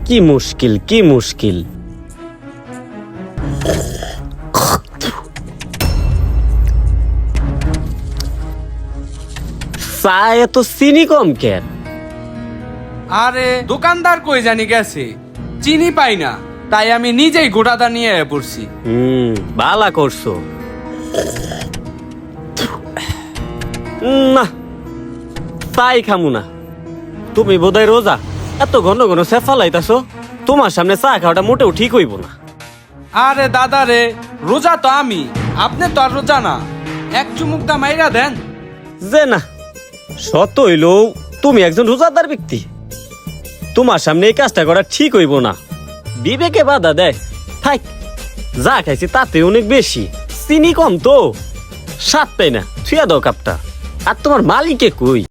কি মুশকিল, কি মুশকিল। চা এত চিনি কম কেন? আরে দোকানদার কই জানি গেছে, চিনি পাই না, তাই আমি নিজেই গোটাটা নিয়ে পড়ছি। ভালা করছো। না, তাই খামু না। তুমি বোধহয় রোজা, এত ঘন ঘন সেফা লাইতাছো। তোমার সামনে চা খাওয়াটা মোটেও ঠিক হইব না। আরে দাদা রে, রোজা তো আমি, আপনি তো আর রোজা না। এক চুমুক দা মাইরা দেন। যে না, সত হইলেও তুমি একজন রোজাদার ব্যক্তি। তোমার সামনে এই কাজটা করা ঠিক হইব না। বিবেকে বাধা দেয়। থাক, যা খাইছি তাতে অনেক বেশি, চিনি কম তো। স্বাদ পাই না, ছুঁয়া দাও কাপটা। আর তোমার মালিকে কই?